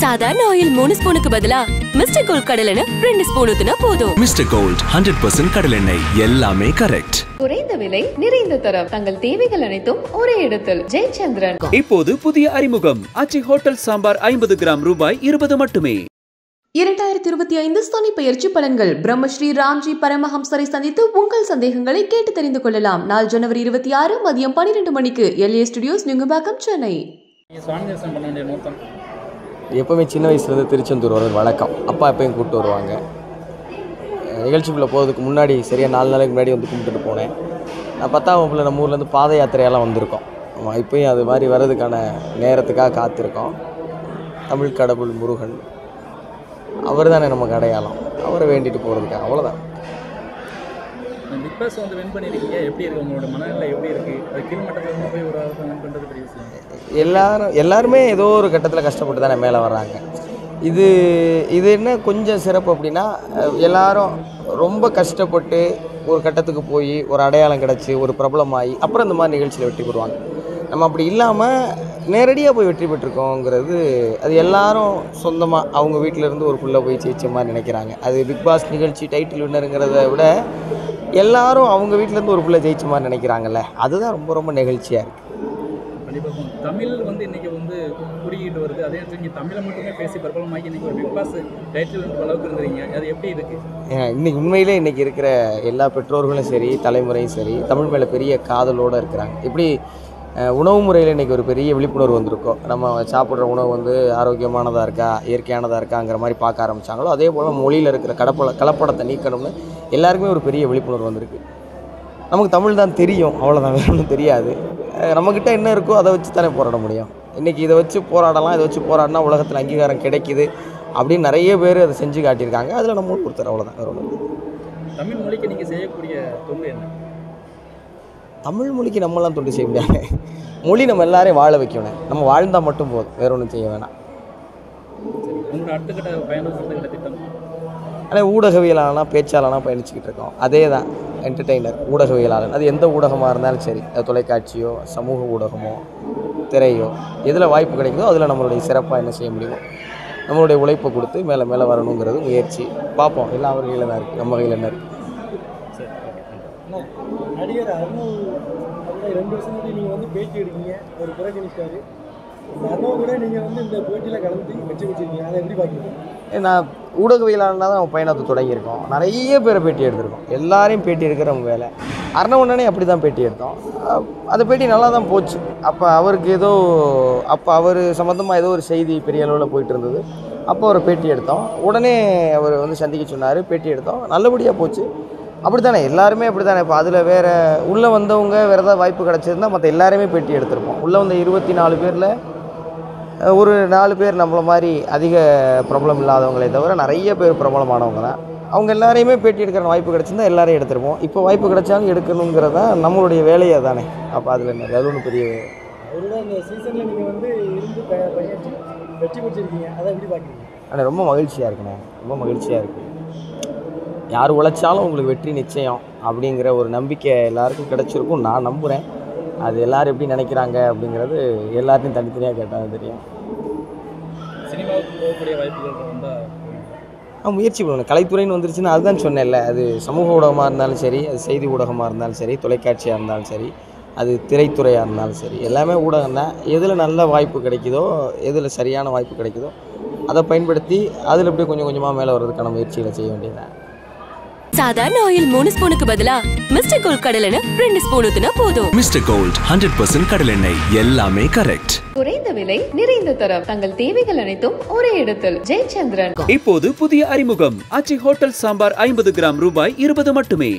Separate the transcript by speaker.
Speaker 1: சாதாரண ஆயில் 3 ஸ்பூனுக்கு பதிலா மிஸ்டர் கோல்ட் கடலெண்ணெய் 2 ஸ்பூன் ஊத்துனா போதும்.
Speaker 2: மிஸ்டர் கோல்ட் 100% கடலெண்ணெய், எல்லாமே கரெக்ட்.
Speaker 3: குறைந்த விலை, நிறைந்த தரம், தங்கள் தேவைகள் அனைத்தும் ஒரே இடத்தில். ஜெயச்சந்திரன்.
Speaker 4: இப்போது புதிய அறிமுகம் ஆச்சி ஹோட்டல் சாம்பார் 50 கிராம் ரூபாய் 20 மட்டுமே.
Speaker 5: 2025 சனி பெயர்ச்சி பலன்கள். பிரம்மஸ்ரீ ராம்ஜி பரமஹம்சரை சந்தித்து உங்கள் சந்தேகங்களை கேட்டு தெரிந்து கொள்ளலாம். நாள் ஜனவரி 26 மதியம் 12 மணிக்கு LA ஸ்டுடியோஸ் நுங்கம்பாக்கம், சென்னை.
Speaker 6: எப்போவுமே சின்ன வயசுலேருந்து திருச்செந்தூர் வர்றது வழக்கம். அப்பா எப்பயும் கூப்பிட்டு வருவாங்க. நிகழ்ச்சிக்குள்ளே போகிறதுக்கு முன்னாடி சரியாக 4 நாளைக்கு முன்னாடி வந்து கும்பிட்டுட்டு போனேன். நான் 10ஆம் வகுப்பில் நம்ம ஊர்லேருந்து பாத யாத்திரையெல்லாம் வந்திருக்கோம். ஆமாம், இப்போயும் அது மாதிரி வர்றதுக்கான நேரத்துக்காக காத்திருக்கோம். தமிழ் கடவுள் முருகன் அவர் தானே நமக்கு அடையாளம். அவரை வேண்டிட்டு போகிறதுக்காக, அவ்வளோதான்.
Speaker 7: பிக் பாஸ் வந்து வின் பண்ணியிருக்கீங்க, எப்படி இருக்குது உங்களோட மனநிலை? எப்படி இருக்குது? அது கீழ்மட்டத்தில் போய் ஒரு வின் பண்ணுறது பெரிய விஷயம்.
Speaker 6: எல்லாருமே ஏதோ ஒரு கட்டத்தில் கஷ்டப்பட்டு தானே மேலே வர்றாங்க. இது என்ன கொஞ்சம் சிறப்பு அப்படின்னா, எல்லாரும் ரொம்ப கஷ்டப்பட்டு ஒரு கட்டத்துக்கு போய் ஒரு அடையாளம் கிடச்சி ஒரு பிரபலமாகி அப்புறம் இந்த மாதிரி நிகழ்ச்சியில் வெற்றி பெறுவாங்க. நம்ம அப்படி இல்லாமல் நேரடியாக போய் வெற்றி பெற்றிருக்கோங்கிறது, அது எல்லாரும் சொந்தமாக அவங்க வீட்டிலேருந்து ஒரு புள்ள போய் ஜெயிச்ச மாதிரி நினைக்கிறாங்க. அது பிக் பாஸ் நிகழ்ச்சி டைட்டில் வின்னருங்கிறத விட எல்லாரும் அவங்க வீட்டிலேருந்து ஒரு புள்ள ஜெயிச்ச மாதிரி நினைக்கிறாங்கல்ல, அதுதான் ரொம்ப ரொம்ப நெகிழ்ச்சியாக இருக்குது.
Speaker 7: கண்டிப்பாக தமிழ் வந்து இன்றைக்கி வந்து குறுக்கிட்டு வருது. அதே இடத்துல நீங்கள் தமிழை மட்டுமே பேசி பிரபலமாகி இன்றைக்கி ஒரு பிக் பாஸ் டைட்டில் அளவுக்கு இருந்துறீங்க. அது எப்படி இருக்குது?
Speaker 6: இன்றைக்கி உண்மையிலே இன்றைக்கி இருக்கிற எல்லா பெற்றோர்களும் சரி, தலைமுறையும் சரி, தமிழ் மேலே பெரிய காதலோடு இருக்கிறாங்க. எப்படி உணவு முறையில் இன்றைக்கி ஒரு பெரிய விழிப்புணர்வு வந்திருக்கோம். நம்ம சாப்பிட்ற உணவு வந்து ஆரோக்கியமானதாக இருக்கா, இயற்கையானதாக இருக்காங்கிற மாதிரி பார்க்க ஆரம்பித்தாங்களோ, அதே போல் மொழியில் இருக்கிற கலப்படத்தை நீக்கணும்னு எல்லாருக்குமே ஒரு பெரிய விழிப்புணர்வு வந்திருக்கு. நமக்கு தமிழ் தான் தெரியும், அவ்வளோதான், வேறு ஒன்றும் தெரியாது. நம்மக்கிட்ட என்ன இருக்கோ அதை வச்சு தானே போராட முடியும். இன்றைக்கி இதை வச்சு போராடலாம், இதை வச்சு போராடினா உலகத்தில் அங்கீகாரம் கிடைக்குது அப்படின்னு நிறைய பேர் அதை செஞ்சு காட்டியிருக்காங்க. அதில் நம்ம ஒருத்தர், அவ்வளோதான், வேறு ஒன்று.
Speaker 7: தமிழ் மொழிக்கு நீங்கள் செய்யக்கூடிய தொண்டு என்ன?
Speaker 6: தமிழ் மொழிக்கு நம்மளாம் தொண்டு செய்ய முடியாது. மொழி நம்ம எல்லாரையும் வாழ வைக்கணும். நம்ம வாழ்ந்தால் மட்டும் போதும், வேறு ஒன்றும் செய்ய வேணாம்.
Speaker 7: உங்களோட அடுத்த கட்ட பயணம் திட்டம்?
Speaker 6: ஆனால் ஊடகவியலாளனா பேச்சாளனா பயணிச்சுக்கிட்டு இருக்கோம். அதே தான் என்டர்டெய்னர், ஊடகவியலாளன். அது எந்த ஊடகமாக இருந்தாலும் சரி, அது தொலைக்காட்சியோ சமூக ஊடகமோ திரையோ, எதில் வாய்ப்பு கிடைக்குதோ அதில் நம்மளுடைய சிறப்பாக என்ன செய்ய முடியுமோ நம்மளுடைய உழைப்பை கொடுத்து மேலே மேலே வரணுங்கிறது முயற்சி. பார்ப்போம், எல்லாம் அவர் கையில் தான் இருக்குது, நம்ம கையில் என்ன இருக்குது.
Speaker 8: நடிகர் அர்ணவ் 2 வருஷம் நீங்கள் வந்து பேட்டி எடுக்கீங்க, ஒரு புறக்கணிச்சாரு. அர்ணவ் கூட நீங்கள் வந்து இந்த போட்டியில் கலந்து வெற்றி பெற்றிருக்கீங்க, அதை எப்படி பார்க்குறீங்க?
Speaker 6: நான் ஊடகவியலாளனாக தான் நம்ம பயணத்தை தொடங்கியிருக்கோம். நிறைய பேரை பேட்டி எடுத்திருக்கோம். எல்லாரையும் பேட்டி எடுக்கிற நம்ம வேலை. அர்ணவனே அப்படி தான் பேட்டி எடுத்தோம். அந்த பேட்டி நல்லா தான் போச்சு. அப்போ அவருக்கு அப்போ அவர் சம்மந்தமாக ஏதோ ஒரு செய்தி பெரிய அளவில் போயிட்டு இருந்தது. அப்போ அவரை பேட்டி எடுத்தோம். உடனே அவர் வந்து சந்திக்க சொன்னார், பேட்டி எடுத்தோம், நல்லபடியாக போச்சு. அப்படி தானே எல்லாருமே அப்படி தானே. இப்போ அதில் வேறு உள்ளே வந்தவங்க வேறு ஏதாவது வாய்ப்பு கிடச்சிருந்தா மற்ற எல்லாருமே பேட்டி எடுத்திருப்போம். உள்ளே வந்த 24 பேரில் ஒரு 4 பேர் நம்மளை மாதிரி அதிக பிரபலம் இல்லாதவங்களே தவிர நிறைய பேர் பிரபலமானவங்க தான். அவங்க எல்லாரையுமே பேட்டி எடுக்கிற வாய்ப்பு கிடச்சிருந்தா எல்லாரையும் எடுத்துருப்போம். இப்போ வாய்ப்பு கிடைச்சாலும் எடுக்கணுங்கிறது தான் நம்மளுடைய வேலையை தானே. அப்போ அதில் என்ன, அது ஒன்றும் பெரிய
Speaker 8: அவரோட இந்த சீசனில் நீங்கள் வந்து இருந்து பயணிச்சு வெற்றி பெற்றிருக்கீங்க, அதை எப்படி பார்க்குறீங்க?
Speaker 6: ஆனால் ரொம்ப மகிழ்ச்சியாக இருக்குண்ணே, ரொம்ப மகிழ்ச்சியாக இருக்குது. யார் உழைச்சாலும் உங்களுக்கு வெற்றி நிச்சயம் அப்படிங்கிற ஒரு நம்பிக்கை எல்லாருக்கும் கிடச்சிருக்கும் நான் நம்புகிறேன். அது எல்லோரும் எப்படி நினைக்கிறாங்க அப்படிங்கிறது எல்லாத்தையும் தனித்தனியாக கேட்டால் தெரியும்.
Speaker 7: சினிமாவுக்கு போகக்கூடிய வாய்ப்புகள் இருந்தால்
Speaker 6: முயற்சி பண்ணணும். கலைத்துறைன்னு வந்துருச்சுன்னா அதுதான் சொன்னேன்ல, அது சமூக ஊடகமாக இருந்தாலும் சரி, அது செய்தி ஊடகமாக இருந்தாலும் சரி, தொலைக்காட்சியாக இருந்தாலும் சரி, அது திரைத்துறையாக இருந்தாலும் சரி, எல்லாமே ஊடகம் தான். எதில் நல்ல வாய்ப்பு கிடைக்குதோ, எதில் சரியான வாய்ப்பு கிடைக்குதோ அதை பயன்படுத்தி அதில் எப்படி கொஞ்சம் கொஞ்சமாக மேலே வர்றதுக்கான முயற்சிகளை செய்ய வேண்டியதுதான்.
Speaker 1: சாதாரண ஆயில் 3 ஸ்பூனுக்கு பதிலா மிஸ்டர் கோல்ட் கடலெண்ணெய் 2 ஸ்பூன் ஊத்துனா போதும்.
Speaker 2: மிஸ்டர் கோல்ட் 100% கடலெண்ணெய், எல்லாமே கரெக்ட்.
Speaker 3: குறைந்த விலை, நிறைந்த தரம், தங்கள் தேவைகள் அனைத்தும் ஒரே இடத்தில். ஜெயச்சந்திரன்.
Speaker 4: இப்போது புதிய அறிமுகம் ஆச்சி ஹோட்டல் சாம்பார் 50 கிராம் ரூபாய் 20 மட்டுமே.